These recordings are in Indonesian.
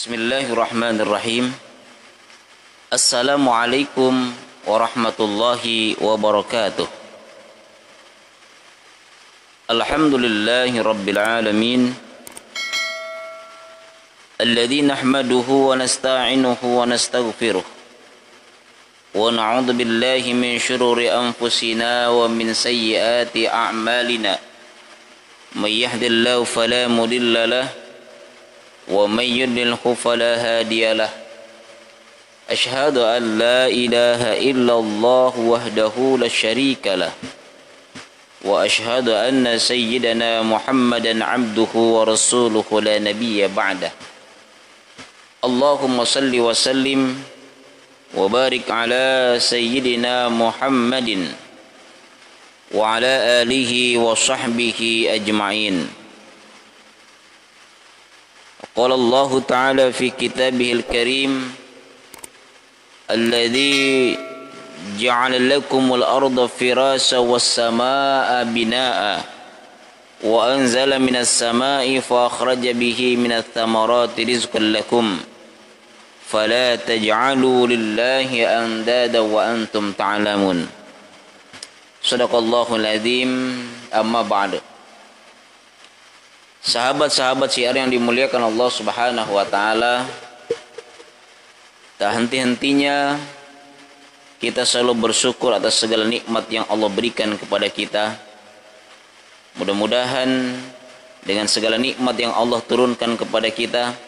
Bismillahirrahmanirrahim. Assalamualaikum warahmatullahi wabarakatuh. Alhamdulillahi rabbil alamin. Alladzi nahmaduhu wa nasta'inuhu wa nastaghfiruh. Wa na'udzu billahi min shururi anfusina wa min sayyiati a'malina. May yahdihillahu fala mudilla lahu ومن يضلله فلا هادي له أشهد أن لا إله إلا الله وحده لا شريك له وأشهد أن سيدنا محمدا عبده ورسوله لا نبي بعده اللهم صل وسلم وبارك على سيدنا محمد وعلى آله وصحبه أجمعين. قال الله تعالى في كتابه الكريم الذي جعل لكم الأرض فراشا والسماء بناء وأنزل من السماء فأخرج به من الثمرات رزقا لكم فلا تجعلوا لله أندادا وأنتم تعلمون. صدق الله العظيم. أما بعد. Sahabat-sahabat syiar yang dimuliakan Allah Subhanahu wa taala, tak henti-hentinya kita selalu bersyukur atas segala nikmat yang Allah berikan kepada kita. Mudah-mudahan dengan segala nikmat yang Allah turunkan kepada kita,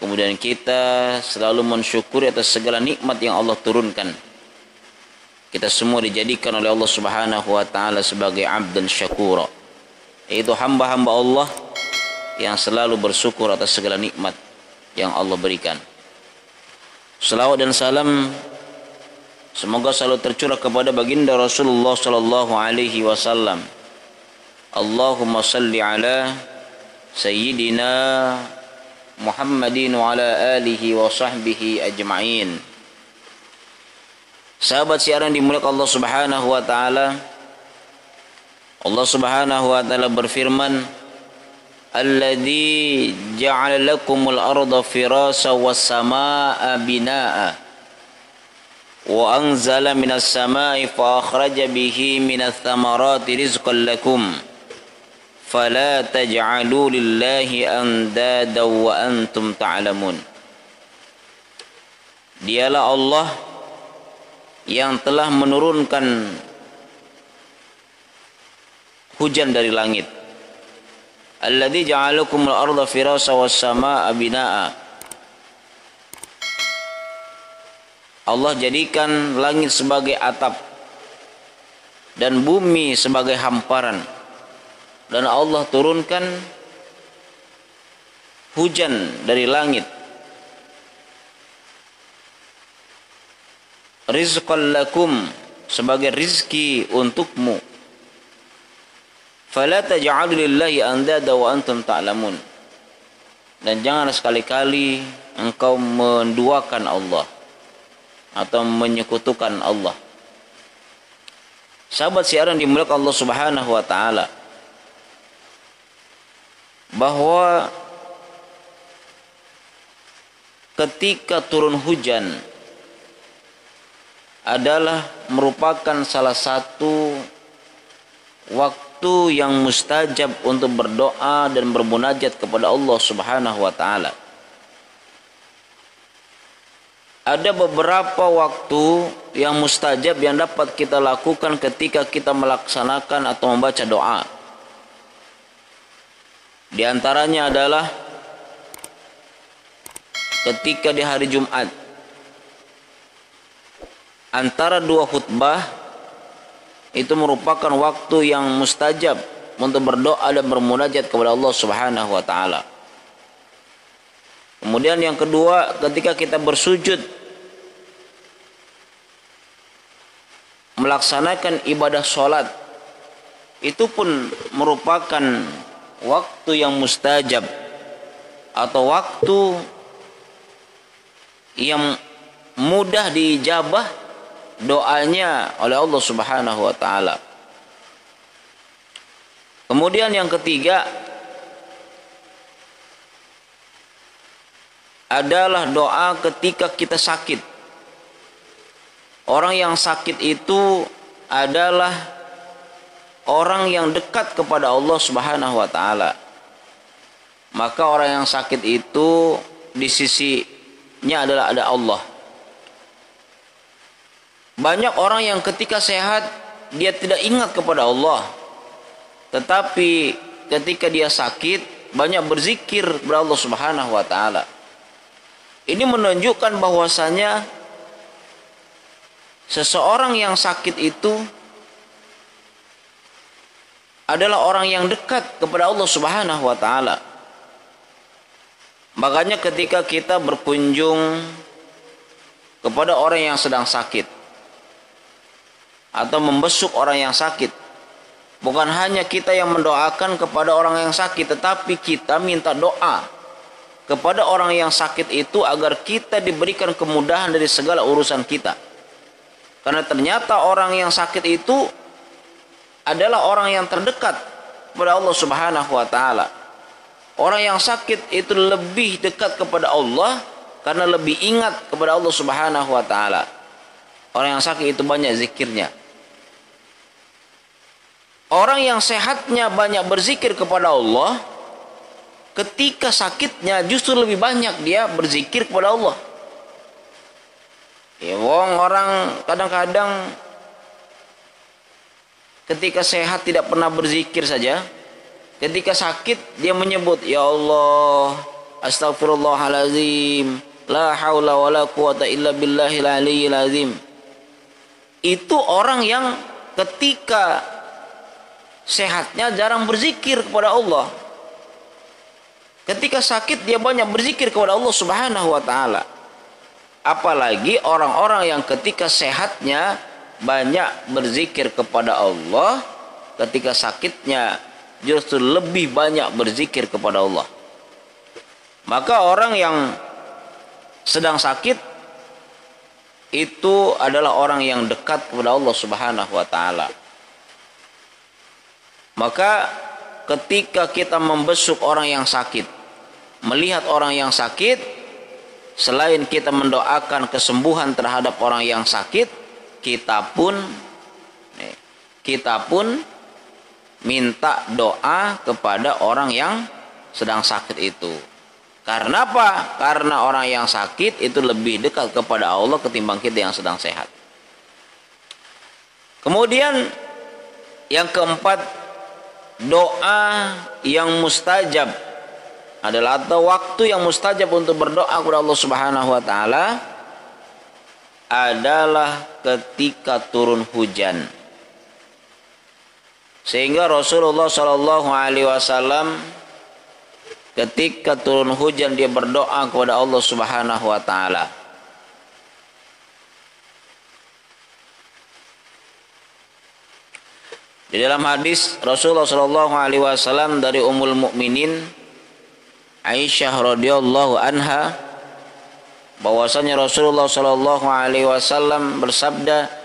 kemudian kita selalu mensyukuri atas segala nikmat yang Allah turunkan. Kita semua dijadikan oleh Allah Subhanahu wa taala sebagai abdan syakura, yaitu hamba-hamba Allah yang selalu bersyukur atas segala nikmat yang Allah berikan. Salawat dan salam semoga selalu tercurah kepada baginda Rasulullah sallallahu alaihi wasallam. Allahumma salli ala sayyidina Muhammadin wa ala alihi wa sahbihi ajma'in. Sahabat siaran dimuliakan Allah Subhanahu wa taala. Allah Subhanahu wa taala berfirman, "Alladzi ja'ala lakumul arda firasha was samaa'a binaa'a wa anzala minas samaa'i fa akhraja bihi minats thamarati rizqan lakum fala taj'alu lillahi andada wa antum ta'lamun." Dialah Allah yang telah menurunkan hujan dari langit. Alladzi ja'alakumul arda firasha was samaa'a binaa'a. Allah jadikan langit sebagai atap dan bumi sebagai hamparan, dan Allah turunkan hujan dari langit. Rizqan lakum, sebagai rizki untukmu. Fala taj'alu lillahi andada wa antum ta'lamun. Dan jangan sekali-kali engkau menduakan Allah atau menyekutukan Allah. Sahabat siaran dimuliakan Allah Subhanahu wa taala, bahwa ketika turun hujan adalah merupakan salah satu waktu yang mustajab untuk berdoa dan bermunajat kepada Allah Subhanahu wa taala. Ada beberapa waktu yang mustajab yang dapat kita lakukan ketika kita melaksanakan atau membaca doa. Di antaranya adalah ketika di hari Jumat, antara dua khutbah, itu merupakan waktu yang mustajab untuk berdoa dan bermunajat kepada Allah Subhanahu wa taala. Kemudian yang kedua, ketika kita bersujud melaksanakan ibadah sholat, itu pun merupakan waktu yang mustajab atau waktu yang mudah diijabah doanya oleh Allah Subhanahu wa taala. Kemudian yang ketiga, adalah doa ketika kita sakit. Orang yang sakit itu adalah orang yang dekat kepada Allah Subhanahu wa taala. Maka orang yang sakit itu di sisinya adalah ada Allah. Banyak orang yang ketika sehat dia tidak ingat kepada Allah. Tetapi ketika dia sakit banyak berzikir kepada Allah Subhanahu wa taala. Ini menunjukkan bahwasanya seseorang yang sakit itu adalah orang yang dekat kepada Allah Subhanahu wa taala. Makanya ketika kita berkunjung kepada orang yang sedang sakit atau membesuk orang yang sakit, bukan hanya kita yang mendoakan kepada orang yang sakit, tetapi kita minta doa kepada orang yang sakit itu agar kita diberikan kemudahan dari segala urusan kita. Karena ternyata orang yang sakit itu adalah orang yang terdekat kepada Allah Subhanahu wa taala. Orang yang sakit itu lebih dekat kepada Allah karena lebih ingat kepada Allah Subhanahu wa taala. Orang yang sakit itu banyak zikirnya. Orang yang sehatnya banyak berzikir kepada Allah, ketika sakitnya justru lebih banyak dia berzikir kepada Allah. Ya, orang kadang-kadang ketika sehat tidak pernah berzikir saja. Ketika sakit dia menyebut, ya Allah, astagfirullahalazim, la haula wala quwata illa billahil aliyyil azim. Itu orang yang ketika sehatnya jarang berzikir kepada Allah. Ketika sakit dia banyak berzikir kepada Allah Subhanahu wa taala. Apalagi orang-orang yang ketika sehatnya banyak berzikir kepada Allah, ketika sakitnya justru lebih banyak berzikir kepada Allah. Maka orang yang sedang sakit itu adalah orang yang dekat kepada Allah Subhanahu wa taala. Maka ketika kita membesuk orang yang sakit, melihat orang yang sakit, selain kita mendoakan kesembuhan terhadap orang yang sakit, kita pun minta doa kepada orang yang sedang sakit itu. Karena apa? Karena orang yang sakit itu lebih dekat kepada Allah ketimbang kita yang sedang sehat. Kemudian yang keempat, doa yang mustajab adalah atau waktu yang mustajab untuk berdoa kepada Allah Subhanahu wa taala adalah ketika turun hujan. Sehingga Rasulullah Shallallahu alaihi wasallam ketika turun hujan dia berdoa kepada Allah Subhanahu wa taala. Di dalam hadis Rasulullah Shallallahu alaihi wasallam dari Ummul Mukminin Aisyah radhiyallahu anha, bahwasanya Rasulullah Shallallahu alaihi wasallam bersabda,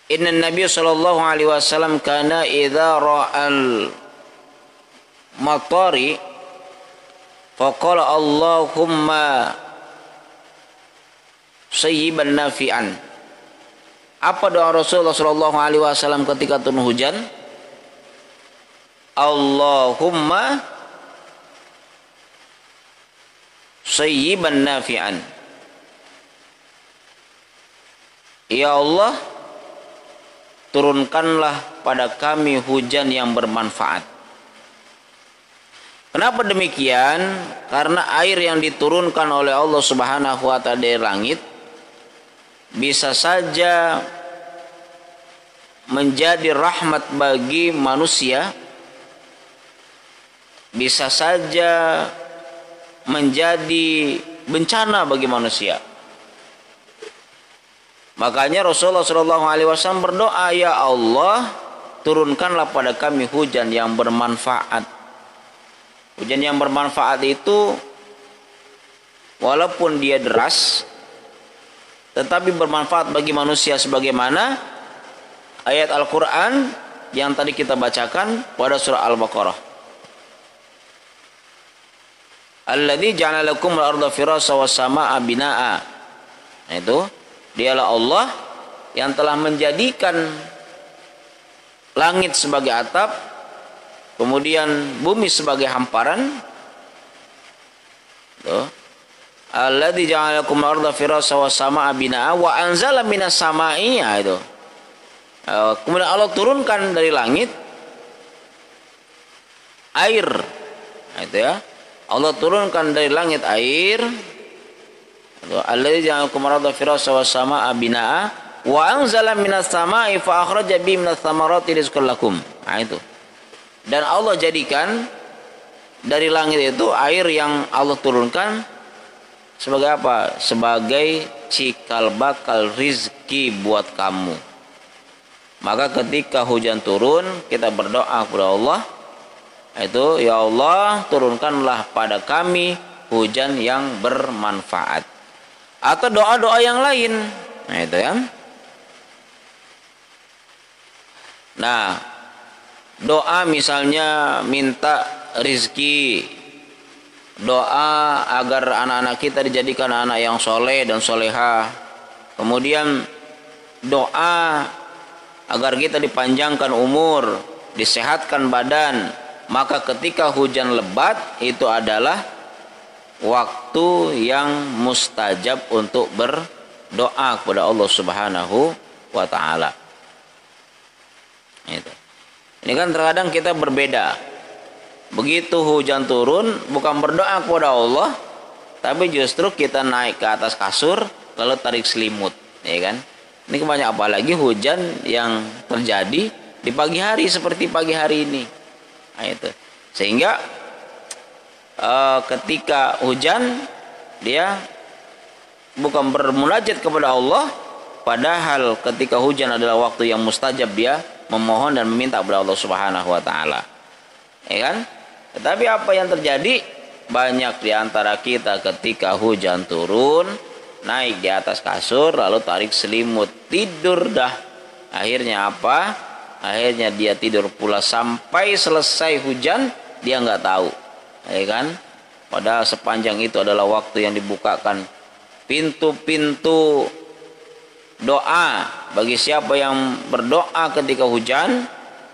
Inna Nabi Sallallahu alaihi wasallam kana idza ra'al matari faqala Allahumma sayyiban nafi'an. Apa doa Rasulullah Sallallahu alaihi wasallam ketika turun hujan? Allahumma sayyiban nafi'an. Ya Allah, turunkanlah pada kami hujan yang bermanfaat. Kenapa demikian? Karena air yang diturunkan oleh Allah Subhanahu wa taala dari langit bisa saja menjadi rahmat bagi manusia, bisa saja menjadi bencana bagi manusia. Makanya Rasulullah SAW berdoa, ya Allah, turunkanlah pada kami hujan yang bermanfaat. Hujan yang bermanfaat itu walaupun dia deras, tetapi bermanfaat bagi manusia, sebagaimana ayat Al-Quran yang tadi kita bacakan pada surah Al-Baqarah. Alladzi ja'ala lakum al-ardha firasya was samaa'a binaa'a. Nah, itu dialah Allah yang telah menjadikan langit sebagai atap, kemudian bumi sebagai hamparan. Tuh. Alladzi ja'ala lakum al-ardha firasya was samaa'a binaa'a wa anzala minas samaa'i, itu. Kemudian Allah turunkan dari langit air. Nah, itu ya. Allah turunkan dari langit air. Alladzi ja'ala lakum al-ardha firasya was samaa'a binaa'a wa anzala minas samaa'i fa akhraja bihi minats thamarati rizqan lakum. Nah, itu. Dan Allah jadikan dari langit itu air yang Allah turunkan sebagai apa? Sebagai cikal bakal rizki buat kamu. Maka ketika hujan turun, kita berdoa kepada Allah, itu, ya Allah, turunkanlah pada kami hujan yang bermanfaat. Atau doa-doa yang lain. Nah, itu ya. Nah, doa misalnya minta rizki, doa agar anak-anak kita dijadikan anak yang soleh dan soleha. Kemudian doa agar kita dipanjangkan umur, disehatkan badan. Maka ketika hujan lebat itu adalah waktu yang mustajab untuk berdoa kepada Allah Subhanahu wa ta'ala. Ini kan terkadang kita berbeda. Begitu hujan turun, bukan berdoa kepada Allah, tapi justru kita naik ke atas kasur lalu tarik selimut, ya kan? Ini kebanyakan, apalagi hujan yang terjadi di pagi hari seperti pagi hari ini. Nah, itu. Sehingga ketika hujan dia bukan bermunajat kepada Allah, padahal ketika hujan adalah waktu yang mustajab dia memohon dan meminta kepada Allah Subhanahu wa taala. Ya kan? Tetapi apa yang terjadi? Banyak di antara kita ketika hujan turun naik di atas kasur lalu tarik selimut, tidur dah. Akhirnya apa? Akhirnya dia tidur pula sampai selesai hujan, dia nggak tahu, ya kan? Padahal sepanjang itu adalah waktu yang dibukakan pintu-pintu doa bagi siapa yang berdoa ketika hujan,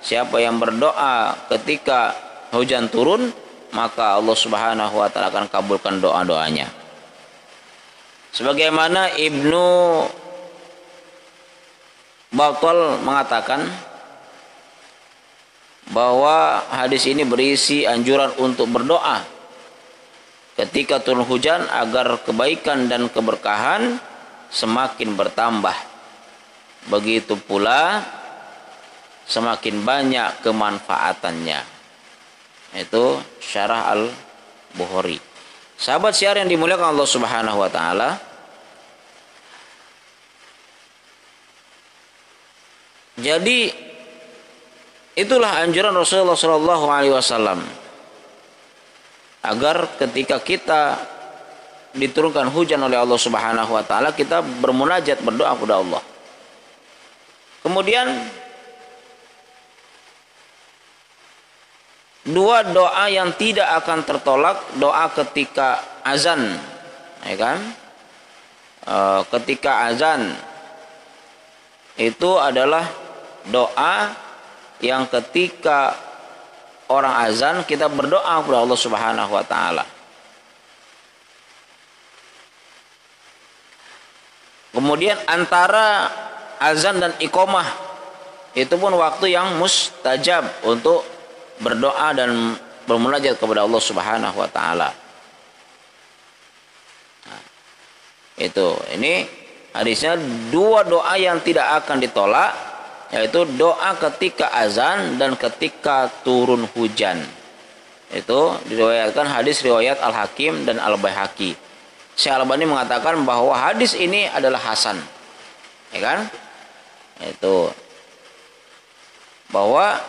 siapa yang berdoa ketika hujan turun, maka Allah Subhanahu wa taala akan kabulkan doa-doanya. Sebagaimana Ibnu Battal mengatakan bahwa hadis ini berisi anjuran untuk berdoa ketika turun hujan agar kebaikan dan keberkahan semakin bertambah. Begitu pula semakin banyak kemanfaatannya. Itu Syarah Al-Bukhari. Sahabat syiar yang dimuliakan Allah Subhanahu wa taala, jadi itulah anjuran Rasulullah Shallallahu Alaihi Wasallam agar ketika kita diturunkan hujan oleh Allah Subhanahu Wa Taala kita bermunajat, berdoa kepada Allah. Kemudian dua doa yang tidak akan tertolak, doa ketika azan, ya kan? Ketika azan itu adalah doa yang ketika orang azan kita berdoa kepada Allah Subhanahu wa taala. Kemudian antara azan dan iqamah itu pun waktu yang mustajab untuk berdoa dan bermunajat kepada Allah Subhanahu wa taala. Nah, itu ini hadisnya dua doa yang tidak akan ditolak, yaitu doa ketika azan dan ketika turun hujan. Itu diriwayatkan hadis riwayat Al-Hakim dan Al-Baihaqi. Syekh Al-Albani mengatakan bahwa hadis ini adalah hasan, ya kan? Itu bahwa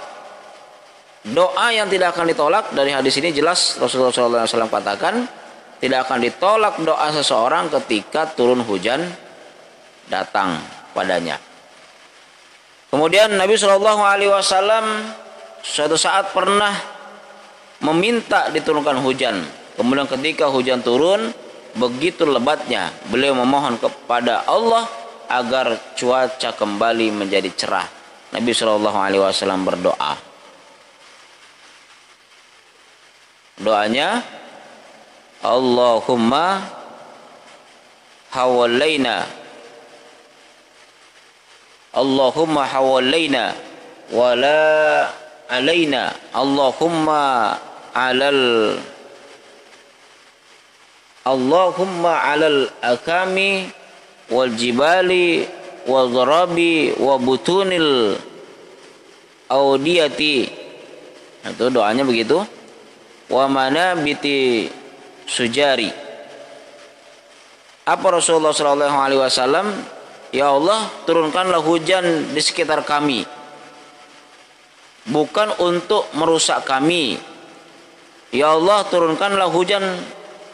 doa yang tidak akan ditolak dari hadis ini jelas Rasulullah SAW katakan tidak akan ditolak doa seseorang ketika turun hujan datang padanya. Kemudian Nabi Shallallahu Alaihi Wasallam suatu saat pernah meminta diturunkan hujan Kemudian ketika hujan turun, begitu lebatnya beliau memohon kepada Allah agar cuaca kembali menjadi cerah. Nabi SAW berdoa. Doanya, Allahumma hawalaina, Allahumma hawalaina wala alaina, Allahumma alal akami wal jibali wal gharabi wa butunil audiyati. Itu doanya begitu. Wa manabiti sujari. Apa Rasulullah SAW? Ya Allah, turunkanlah hujan di sekitar kami, bukan untuk merusak kami. Ya Allah, turunkanlah hujan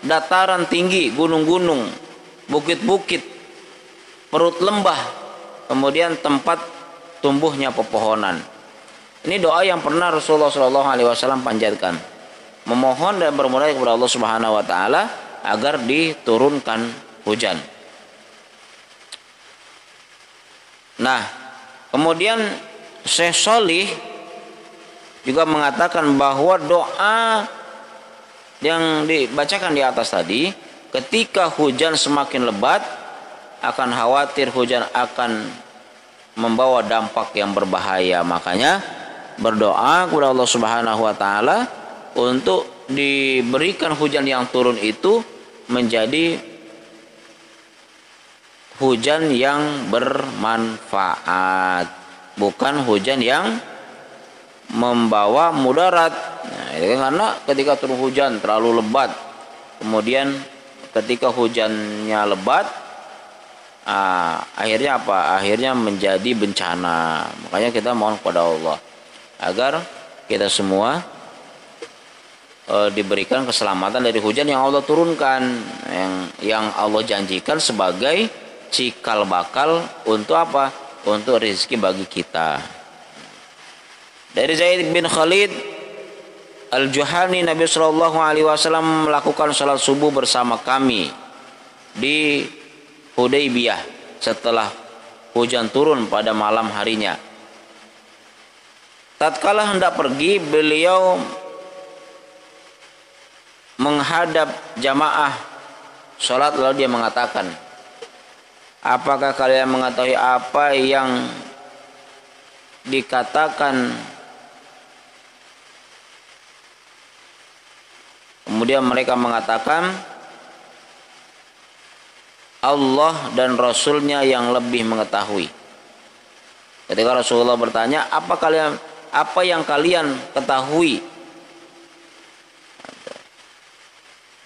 dataran tinggi, gunung-gunung, bukit-bukit, perut lembah, kemudian tempat tumbuhnya pepohonan. Ini doa yang pernah Rasulullah SAW panjatkan, memohon dan bermohon kepada Allah Subhanahu wa taala agar diturunkan hujan. Nah, kemudian Syekh Shalih juga mengatakan bahwa doa yang dibacakan di atas tadi, ketika hujan semakin lebat, akan khawatir hujan akan membawa dampak yang berbahaya. Makanya berdoa kepada Allah Subhanahu wa taala untuk diberikan hujan yang turun itu menjadi hujan yang bermanfaat, bukan hujan yang membawa mudarat. Nah, karena ketika turun hujan terlalu lebat, kemudian ketika hujannya lebat, akhirnya apa? Akhirnya menjadi bencana. Makanya kita mohon kepada Allah agar kita semua diberikan keselamatan dari hujan yang Allah turunkan, yang Allah janjikan sebagai cikal bakal untuk apa? Untuk rezeki bagi kita. Dari Zaid bin Khalid Al-Juhani, Nabi SAW melakukan salat subuh bersama kami di Hudaybiyah setelah hujan turun pada malam harinya. Tatkala hendak pergi, beliau menghadap jamaah salat, lalu dia mengatakan, apakah kalian mengetahui apa yang dikatakan? Kemudian mereka mengatakan, Allah dan Rasulnya yang lebih mengetahui. Ketika Rasulullah bertanya, apa yang kalian ketahui?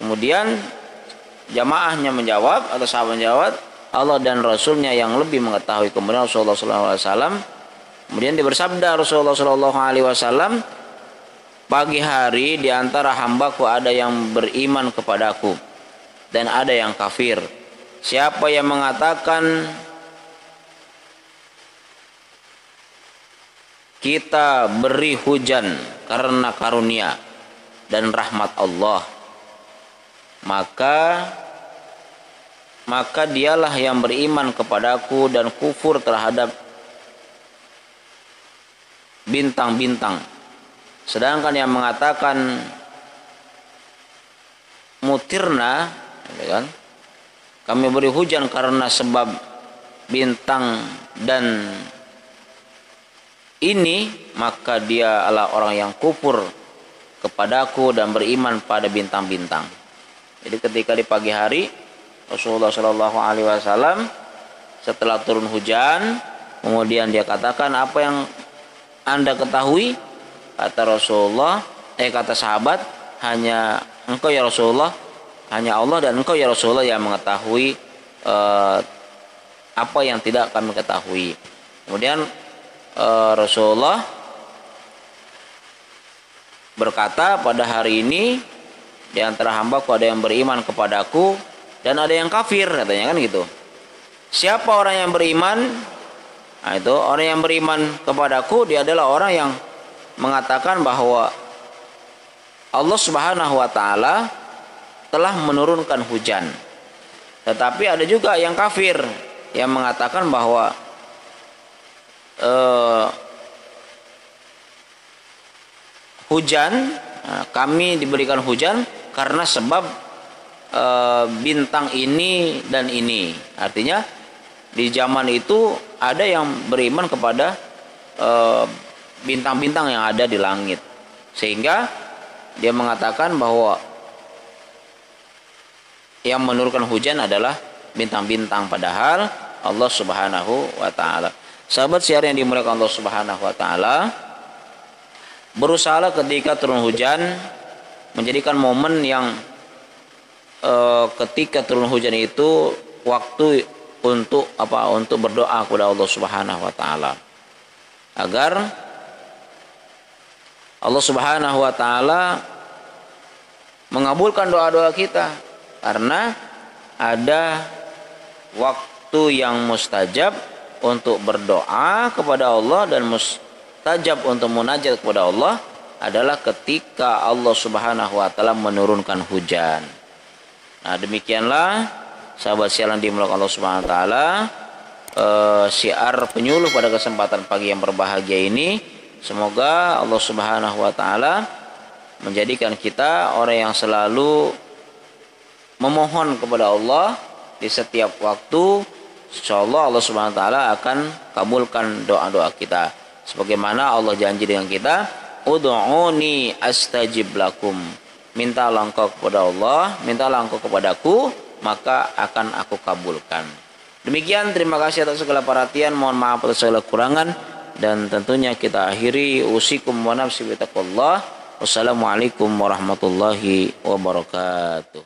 Kemudian jamaahnya menjawab, atau sahabat menjawab, Allah dan Rasulnya yang lebih mengetahui. Kemudian Rasulullah SAW kemudian bersabda, Rasulullah SAW, pagi hari di antara hambaku ada yang beriman kepadaku dan ada yang kafir. Siapa yang mengatakan kita beri hujan karena karunia dan rahmat Allah, maka dialah yang beriman kepadaku dan kufur terhadap bintang-bintang. Sedangkan yang mengatakan mutirna, kan, kami beri hujan karena sebab bintang dan ini, maka dia adalah orang yang kufur kepadaku dan beriman pada bintang-bintang. Jadi ketika di pagi hari Rasulullah SAW setelah turun hujan, kemudian dia katakan, apa yang Anda ketahui? Kata Rasulullah, kata sahabat, hanya engkau ya Rasulullah, hanya Allah dan engkau ya Rasulullah yang mengetahui apa yang tidak kami ketahui. Kemudian Rasulullah berkata, pada hari ini di antara hambaku ada yang beriman kepadaku dan ada yang kafir, katanya kan gitu. Siapa orang yang beriman? Nah, itu orang yang beriman kepadaku, dia adalah orang yang mengatakan bahwa Allah Subhanahu wa taala telah menurunkan hujan. Tetapi ada juga yang kafir yang mengatakan bahwa hujan, kami diberikan hujan karena sebab bintang ini dan ini. Artinya di zaman itu ada yang beriman kepada bintang-bintang yang ada di langit, sehingga dia mengatakan bahwa yang menurunkan hujan adalah bintang-bintang, padahal Allah Subhanahu wa taala. Sahabat siar yang dimuliakan Allah Subhanahu wa taala, berusaha ketika turun hujan menjadikan momen yang ketika turun hujan itu waktu untuk apa? Untuk berdoa kepada Allah Subhanahu wa taala agar Allah Subhanahu wa taala mengabulkan doa-doa kita, karena ada waktu yang mustajab untuk berdoa kepada Allah dan mustajab untuk munajat kepada Allah adalah ketika Allah Subhanahu wa taala menurunkan hujan. Nah, demikianlah sahabat siaran dimulai Allah Subhanahu wa taala, syiar penyuluh pada kesempatan pagi yang berbahagia ini. Semoga Allah Subhanahu wa taala menjadikan kita orang yang selalu memohon kepada Allah di setiap waktu. Insyaallah Allah Subhanahu wa taala akan kabulkan doa-doa kita. Sebagaimana Allah janji dengan kita, ud'uni astajib lakum. Mintalah engkau kepada Allah, mintalah engkau kepadaku, maka akan aku kabulkan. Demikian, terima kasih atas segala perhatian, mohon maaf atas segala kekurangan, dan tentunya kita akhiri usikum wa nafsi bi taqwallah. Wassalamualaikum warahmatullahi wabarakatuh.